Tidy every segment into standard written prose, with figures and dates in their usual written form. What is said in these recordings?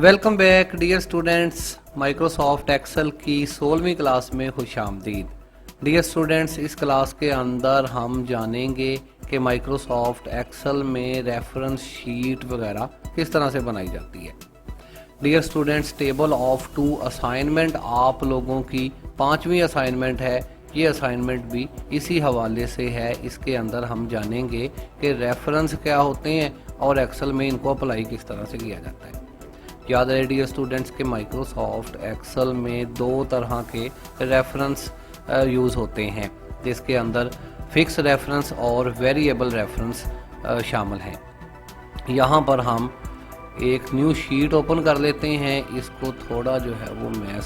Welcome back dear students. Microsoft Excel की 16वीं class में खुशामदीद। डियर स्टूडेंट्स, इस क्लास के अंदर हम जानेंगे कि माइक्रोसॉफ्ट एक्सेल में रेफरेंस शीट वगैरह किस तरह से बनाई जाती है। Dear students, table of two assignment आप लोगों की 5वीं असाइनमेंट है। ये असाइनमेंट भी इसी हवाले से है। इसके अंदर हम जानेंगे कि रेफरेंस क्या होते हैं और एक्सेल में इनको अप्लाई किस तरह से किया जाता है। याद रहे डियर स्टूडेंट्स के माइक्रोसॉफ्ट एक्सेल में दो तरह के रेफरेंस यूज़ होते हैं, जिसके अंदर फिक्स रेफरेंस और वेरिएबल रेफरेंस शामिल हैं। यहाँ पर हम एक न्यू शीट ओपन कर लेते हैं। इसको थोड़ा जो है वो मैं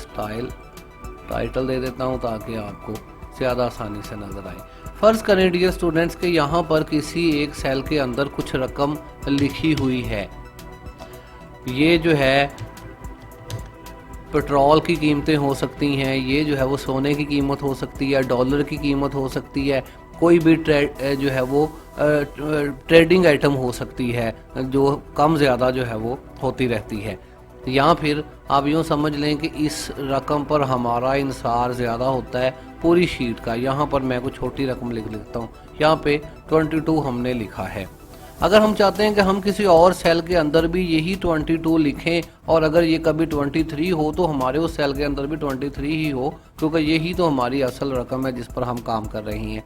टाइटल दे देता हूँ ताकि आपको ज़्यादा आसानी से नज़र आए। फ़र्ज़ करें डियर स्टूडेंट्स के यहाँ पर किसी एक सेल के अंदर कुछ रकम लिखी हुई है। ये जो है पेट्रोल की कीमतें हो सकती हैं, ये जो है वो सोने की कीमत हो सकती है, डॉलर की कीमत हो सकती है, कोई भी जो है वो ट्रेडिंग आइटम हो सकती है जो कम ज़्यादा जो है वो होती रहती है। या फिर आप यूँ समझ लें कि इस रकम पर हमारा इंसार ज़्यादा होता है पूरी शीट का। यहाँ पर मैं कुछ छोटी रकम लिख लेता हूँ। यहाँ पे 22 हमने लिखा है। अगर हम चाहते हैं कि हम किसी और सेल के अंदर भी यही 22 लिखें और अगर ये कभी 23 हो तो हमारे उस सेल के अंदर भी 23 ही हो, क्योंकि यही तो हमारी असल रकम है जिस पर हम काम कर रहे हैं।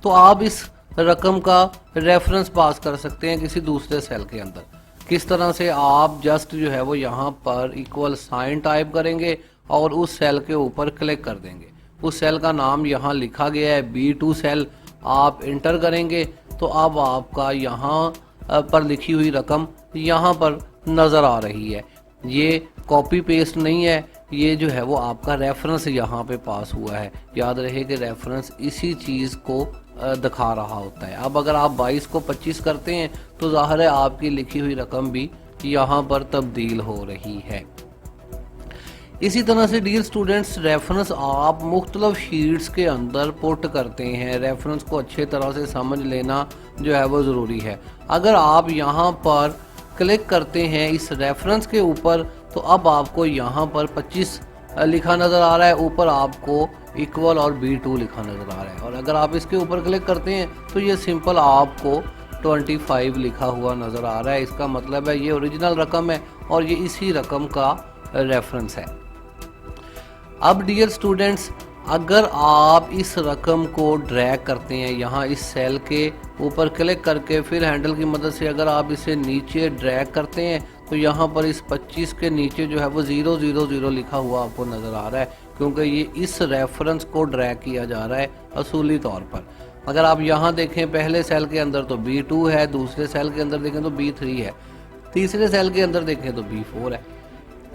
तो आप इस रकम का रेफरेंस पास कर सकते हैं किसी दूसरे सेल के अंदर। किस तरह से? आप जस्ट जो है वो यहाँ पर इक्वल साइन टाइप करेंगे और उस सेल के ऊपर क्लिक कर देंगे। उस सेल का नाम यहाँ लिखा गया है B2 सेल। आप इंटर करेंगे तो अब आपका यहाँ पर लिखी हुई रकम यहाँ पर नज़र आ रही है। ये कॉपी पेस्ट नहीं है, ये जो है वो आपका रेफरेंस यहाँ पे पास हुआ है। याद रहे कि रेफरेंस इसी चीज़ को दिखा रहा होता है। अब अगर आप 22 को 25 करते हैं तो ज़ाहिर है आपकी लिखी हुई रकम भी यहाँ पर तब्दील हो रही है। इसी तरह से डियर स्टूडेंट्स, रेफरेंस आप मुख्तलिफ शीट्स के अंदर पुट करते हैं। रेफरेंस को अच्छे तरह से समझ लेना जो है वो ज़रूरी है। अगर आप यहाँ पर क्लिक करते हैं इस रेफरेंस के ऊपर तो अब आपको यहाँ पर 25 लिखा नज़र आ रहा है, ऊपर आपको इक्वल और B2 लिखा नज़र आ रहा है। और अगर आप इसके ऊपर क्लिक करते हैं तो ये सिंपल आपको 25 लिखा हुआ नज़र आ रहा है। इसका मतलब है ये ओरिजिनल रकम है और ये इसी रकम का रेफरेंस है। अब डियर स्टूडेंट्स, अगर आप इस रकम को ड्रैग करते हैं यहाँ इस सेल के ऊपर क्लिक करके, फिर हैंडल की मदद से अगर आप इसे नीचे ड्रैग करते हैं तो यहाँ पर इस 25 के नीचे जो है वो 000 लिखा हुआ आपको नज़र आ रहा है, क्योंकि ये इस रेफरेंस को ड्रैग किया जा रहा है असूली तौर पर। अगर आप यहाँ देखें पहले सेल के अंदर तो B2 है, दूसरे सेल के अंदर देखें तो B3 है, तीसरे सेल के अंदर देखें तो B4 है।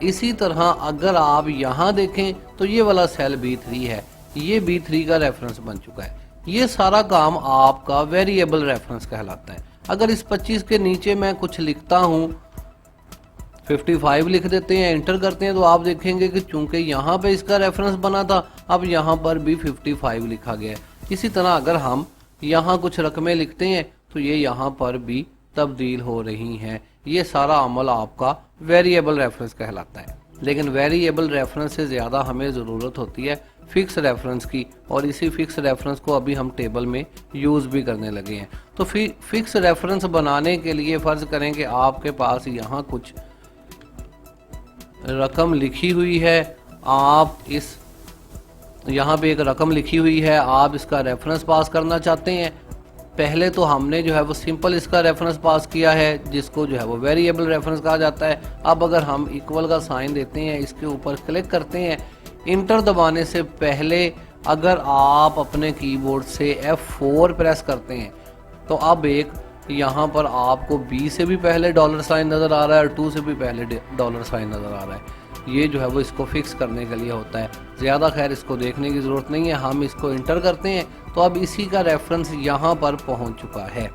इसी तरह अगर आप यहाँ देखें तो ये वाला सेल B3 है, ये B3 का रेफरेंस बन चुका है। ये सारा काम आपका वेरिएबल रेफरेंस कहलाता है। अगर इस 25 के नीचे मैं कुछ लिखता हूँ, 55 लिख देते हैं, एंटर करते हैं, तो आप देखेंगे कि चूंकि यहाँ पे इसका रेफरेंस बना था अब यहाँ पर भी 55 लिखा गया है। इसी तरह अगर हम यहाँ कुछ रकमें लिखते हैं तो ये यहाँ पर भी तब्दील हो रही हैं। ये सारा अमल आपका वेरिएबल रेफरेंस कहलाता है। लेकिन वेरिएबल रेफरेंस से ज़्यादा हमें ज़रूरत होती है फिक्स रेफरेंस की, और इसी फिक्स रेफरेंस को अभी हम टेबल में यूज़ भी करने लगे हैं। तो फिक्स रेफरेंस बनाने के लिए फ़र्ज़ करें कि आपके पास यहाँ कुछ रकम लिखी हुई है, आप इस यहाँ पे एक रकम लिखी हुई है, आप इसका रेफरेंस पास करना चाहते हैं। पहले तो हमने जो है वो सिंपल इसका रेफरेंस पास किया है जिसको जो है वो वेरिएबल रेफरेंस कहा जाता है। अब अगर हम इक्वल का साइन देते हैं, इसके ऊपर क्लिक करते हैं, इंटर दबाने से पहले अगर आप अपने कीबोर्ड से F4 प्रेस करते हैं तो अब एक यहाँ पर आपको B से भी पहले डॉलर साइन नज़र आ रहा है और 2 से भी पहले डॉलर साइन नज़र आ रहा है। ये जो है वो इसको फिक्स करने के लिए होता है। ज़्यादा खैर इसको देखने की ज़रूरत नहीं है। हम इसको इंटर करते हैं तो अब इसी का रेफरेंस यहाँ पर पहुँच चुका है।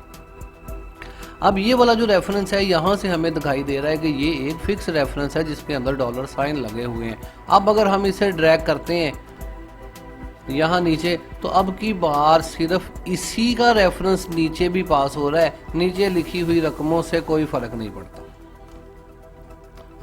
अब ये वाला जो रेफरेंस है यहाँ से हमें दिखाई दे रहा है कि ये एक फिक्स रेफरेंस है जिसके अंदर डॉलर साइन लगे हुए हैं। अब अगर हम इसे ड्रैग करते हैं यहाँ नीचे तो अब की बार सिर्फ इसी का रेफरेंस नीचे भी पास हो रहा है, नीचे लिखी हुई रकमों से कोई फ़र्क नहीं पड़ता।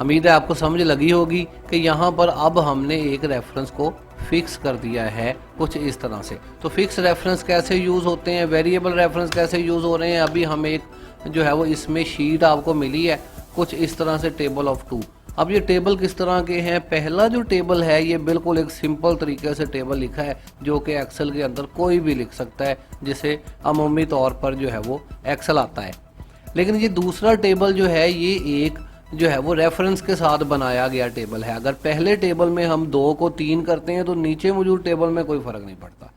उम्मीद है आपको समझ लगी होगी कि यहाँ पर अब हमने एक रेफरेंस को फिक्स कर दिया है कुछ इस तरह से। तो फिक्स रेफरेंस कैसे यूज़ होते हैं, वेरिएबल रेफरेंस कैसे यूज़ हो रहे हैं, अभी हम एक जो है वो इसमें शीट आपको मिली है कुछ इस तरह से, टेबल ऑफ 2। अब ये टेबल किस तरह के हैं, पहला जो टेबल है ये बिल्कुल एक सिंपल तरीके से टेबल लिखा है जो कि एक्सेल के अंदर कोई भी लिख सकता है, जिसे अमूमी तौर पर जो है वो एक्सेल आता है। लेकिन ये दूसरा टेबल जो है ये एक जो है वो रेफरेंस के साथ बनाया गया टेबल है। अगर पहले टेबल में हम 2 को 3 करते हैं तो नीचे मौजूद टेबल में कोई फ़र्क नहीं पड़ता,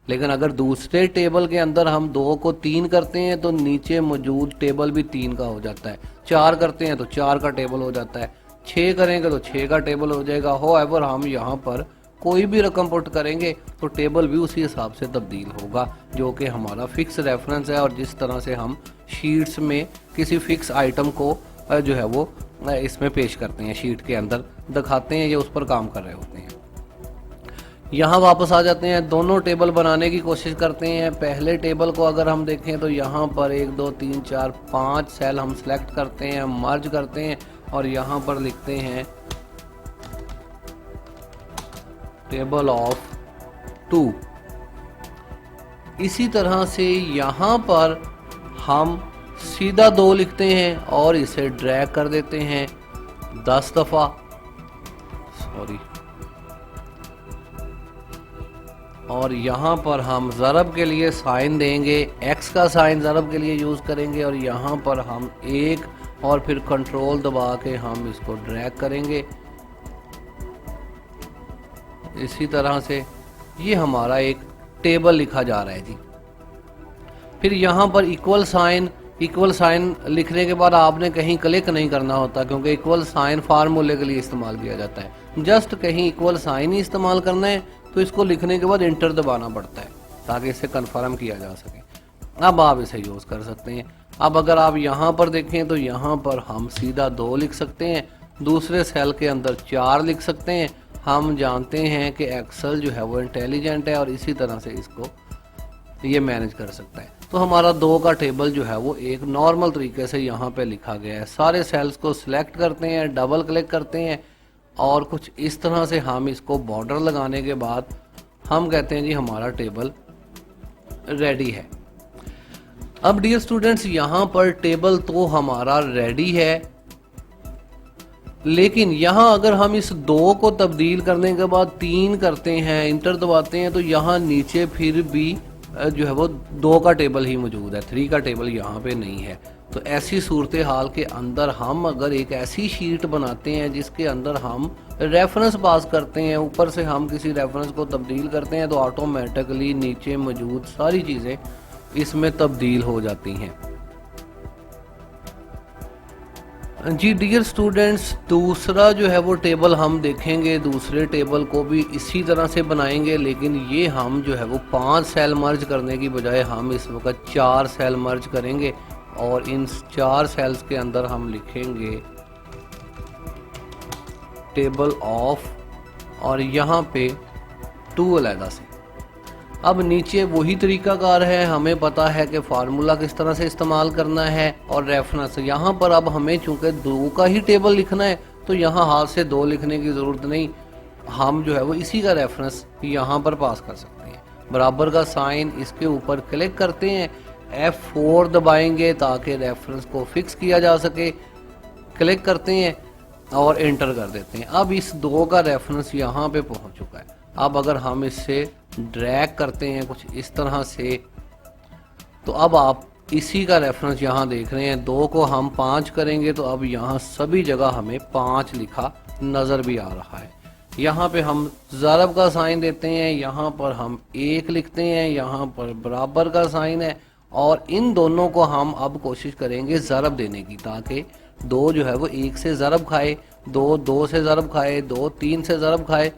लेकिन अगर दूसरे टेबल के अंदर हम 2 को 3 करते हैं तो नीचे मौजूद टेबल भी 3 का हो जाता है, 4 करते हैं तो 4 का टेबल हो जाता है, 6 करेंगे तो 6 का टेबल हो जाएगा। होएवर हम यहाँ पर कोई भी रकम पुट करेंगे तो टेबल भी उसी हिसाब से तब्दील होगा जो कि हमारा फिक्स रेफरेंस है। और जिस तरह से हम शीट्स में किसी फिक्स आइटम को जो है वो इसमें पेश करते हैं, शीट के अंदर दिखाते हैं, ये उस पर काम कर रहे होते हैं। यहाँ वापस आ जाते हैं, दोनों टेबल बनाने की कोशिश करते हैं। पहले टेबल को अगर हम देखें तो यहाँ पर 1 2 3 4 5 सेल हम सेलेक्ट करते हैं, मर्ज करते हैं और यहाँ पर लिखते हैं टेबल ऑफ 2। इसी तरह से यहाँ पर हम सीधा 2 लिखते हैं और इसे ड्रैग कर देते हैं 10 दफ़ा, सॉरी, और यहाँ पर हम ज़रब के लिए साइन देंगे, एक्स का साइन ज़रब के लिए यूज़ करेंगे और यहाँ पर हम 1 और फिर कंट्रोल दबा के हम इसको ड्रैग करेंगे। इसी तरह से ये हमारा एक टेबल लिखा जा रहा है जी। फिर यहाँ पर इक्वल साइन लिखने के बाद आपने कहीं क्लिक नहीं करना होता, क्योंकि इक्वल साइन फार्मूले के लिए इस्तेमाल किया जाता है। जस्ट कहीं इक्वल साइन ही इस्तेमाल करना है तो इसको लिखने के बाद इंटर दबाना पड़ता है ताकि इसे कंफर्म किया जा सके। अब आप इसे यूज़ कर सकते हैं। अब अगर आप यहाँ पर देखें तो यहाँ पर हम सीधा 2 लिख सकते हैं, दूसरे सेल के अंदर 4 लिख सकते हैं। हम जानते हैं कि एक्सेल जो है वो इंटेलिजेंट है और इसी तरह से इसको ये मैनेज कर सकता है। तो हमारा 2 का टेबल जो है वो एक नॉर्मल तरीके से यहाँ पे लिखा गया है। सारे सेल्स को सिलेक्ट करते हैं, डबल क्लिक करते हैं और कुछ इस तरह से हम इसको बॉर्डर लगाने के बाद हम कहते हैं जी हमारा टेबल रेडी है। अब डियर स्टूडेंट्स, यहाँ पर टेबल तो हमारा रेडी है, लेकिन यहाँ अगर हम इस 2 को तब्दील करने के बाद 3 करते हैं, इंटर दबाते हैं, तो यहाँ नीचे फिर भी जो है वो 2 का टेबल ही मौजूद है, 3 का टेबल यहाँ पे नहीं है। तो ऐसी सूरत हाल के अंदर हम अगर एक ऐसी शीट बनाते हैं जिसके अंदर हम रेफरेंस पास करते हैं, ऊपर से हम किसी रेफरेंस को तब्दील करते हैं, तो ऑटोमेटिकली नीचे मौजूद सारी चीज़ें इसमें तब्दील हो जाती हैं। जी डियर स्टूडेंट्स, दूसरा जो है वो टेबल हम देखेंगे, दूसरे टेबल को भी इसी तरह से बनाएंगे, लेकिन ये हम जो है वो 5 सेल मर्ज करने की बजाय हम इस वक्त 4 सेल मर्ज करेंगे और इन 4 सेल्स के अंदर हम लिखेंगे टेबल ऑफ और यहाँ पे 2 अलहदा से। अब नीचे वही तरीकाकार है, हमें पता है कि फार्मूला किस तरह से इस्तेमाल करना है और रेफरेंस। यहाँ पर अब हमें चूंकि 2 का ही टेबल लिखना है तो यहाँ हाथ से 2 लिखने की ज़रूरत नहीं, हम जो है वो इसी का रेफरेंस यहाँ पर पास कर सकते हैं। बराबर का साइन, इसके ऊपर क्लिक करते हैं, F4 दबाएंगे ताकि रेफरेंस को फिक्स किया जा सके, क्लिक करते हैं और एंटर कर देते हैं। अब इस 2 का रेफरेंस यहाँ पे पहुँच चुका है। अब अगर हम इससे ड्रैग करते हैं कुछ इस तरह से, तो अब आप इसी का रेफरेंस यहाँ देख रहे हैं। 2 को हम 5 करेंगे तो अब यहाँ सभी जगह हमें 5 लिखा नज़र भी आ रहा है। यहाँ पे हम ज़रब का साइन देते हैं, यहाँ पर हम 1 लिखते हैं, यहाँ पर बराबर का साइन है और इन दोनों को हम अब कोशिश करेंगे ज़रब देने की, ताकि 2 जो है वो 1 से ज़रब खाए, 2 2 से ज़रब खाए, 2 3 से ज़रब खाए,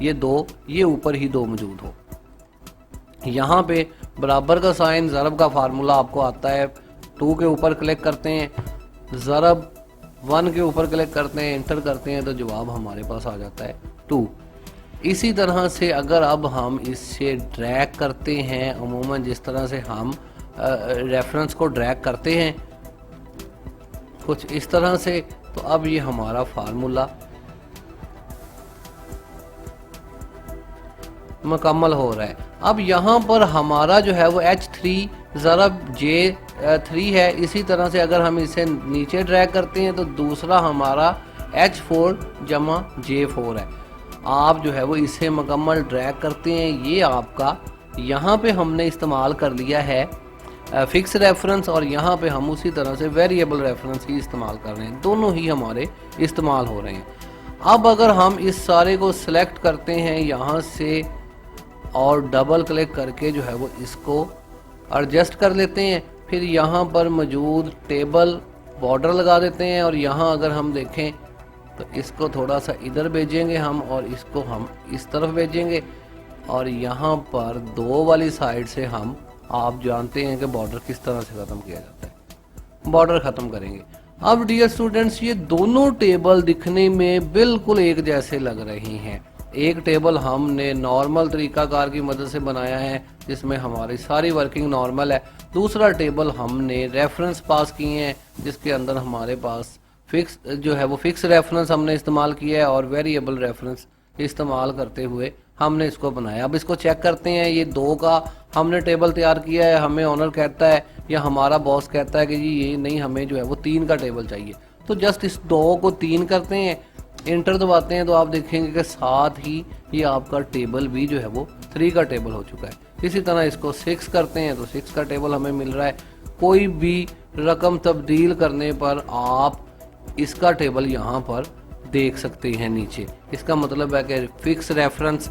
ये 2 ये ऊपर ही 2 मौजूद हो। यहाँ पे बराबर का साइन, ज़रब का फार्मूला आपको आता है। 2 के ऊपर क्लिक करते हैं, ज़रब 1 के ऊपर क्लिक करते हैं, एंटर करते हैं तो जवाब हमारे पास आ जाता है 2। इसी तरह से अगर अब हम इससे ड्रैग करते हैं, अमूमन जिस तरह से हम रेफरेंस को ड्रैग करते हैं कुछ इस तरह से, तो अब ये हमारा फार्मूला मुकम्मल हो रहा है। अब यहाँ पर हमारा जो है वो H3 ज़रब J3 है। इसी तरह से अगर हम इसे नीचे ड्रैग करते हैं तो दूसरा हमारा H4 जमा J4 है। आप जो है वो इसे मुकम्मल ड्रैग करते हैं, ये आपका यहाँ पे हमने इस्तेमाल कर लिया है फिक्स रेफरेंस, और यहाँ पे हम उसी तरह से वेरिएबल रेफरेंस ही इस्तेमाल कर रहे हैं। दोनों ही हमारे इस्तेमाल हो रहे हैं। अब अगर हम इस सारे को सिलेक्ट करते हैं यहाँ से और डबल क्लिक करके जो है वो इसको एडजस्ट कर लेते हैं, फिर यहाँ पर मौजूद टेबल बॉर्डर लगा देते हैं, और यहाँ अगर हम देखें तो इसको थोड़ा सा इधर भेजेंगे हम और इसको हम इस तरफ भेजेंगे, और यहाँ पर 2 वाली साइड से हम, आप जानते हैं कि बॉर्डर किस तरह से ख़त्म किया जाता है, बॉर्डर ख़त्म करेंगे। अब डियर स्टूडेंट्स, ये दोनों टेबल दिखने में बिल्कुल एक जैसे लग रहे हैं। एक टेबल हमने नॉर्मल तरीकाकार की मदद से बनाया है जिसमें हमारी सारी वर्किंग नॉर्मल है। दूसरा टेबल हमने रेफरेंस पास किए हैं जिसके अंदर हमारे पास फिक्स जो है वो फिक्स रेफरेंस हमने इस्तेमाल किया है और वेरिएबल रेफरेंस इस्तेमाल करते हुए हमने इसको बनाया। अब इसको चेक करते हैं। ये 2 का हमने टेबल तैयार किया है, हमें ऑनर कहता है या हमारा बॉस कहता है कि जी ये नहीं, हमें जो है वो 3 का टेबल चाहिए। तो जस्ट इस 2 को 3 करते हैं, इंटर दबाते हैं, तो आप देखेंगे कि साथ ही ये आपका टेबल भी जो है वो 3 का टेबल हो चुका है। इसी तरह इसको 6 करते हैं तो 6 का टेबल हमें मिल रहा है। कोई भी रकम तब्दील करने पर आप इसका टेबल यहाँ पर देख सकते हैं नीचे। इसका मतलब है कि फिक्स रेफरेंस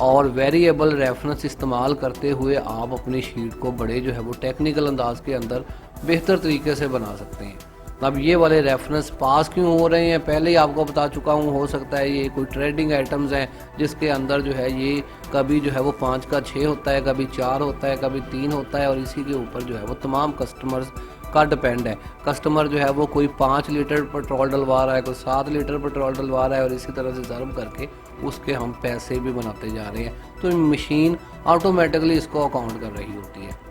और वेरिएबल रेफरेंस इस्तेमाल करते हुए आप अपनी शीट को बड़े जो है वो टेक्निकल अंदाज के अंदर बेहतर तरीके से बना सकते हैं। अब ये वाले रेफरेंस पास क्यों हो रहे हैं, पहले ही आपको बता चुका हूँ। हो सकता है ये कोई ट्रेडिंग आइटम्स हैं जिसके अंदर जो है ये कभी जो है वो 5 का 6 होता है, कभी 4 होता है, कभी 3 होता है, और इसी के ऊपर जो है वो तमाम कस्टमर्स का डिपेंड है। कस्टमर जो है वो कोई 5 लीटर पेट्रोल डलवा रहा है, कोई 7 लीटर पेट्रोल डलवा रहा है, और इसी तरह से ज़रब करके उसके हम पैसे भी बनाते जा रहे हैं। तो मशीन ऑटोमेटिकली इसको अकाउंट कर रही होती है।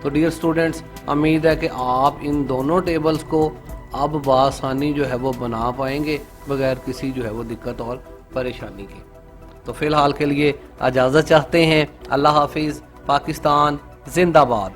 तो डियर स्टूडेंट्स, उम्मीद है कि आप इन दोनों टेबल्स को अब बआसानी जो है वो बना पाएंगे बगैर किसी जो है वो दिक्कत और परेशानी के। तो फ़िलहाल के लिए इजाज़त चाहते हैं। अल्लाह हाफिज़। पाकिस्तान जिंदाबाद।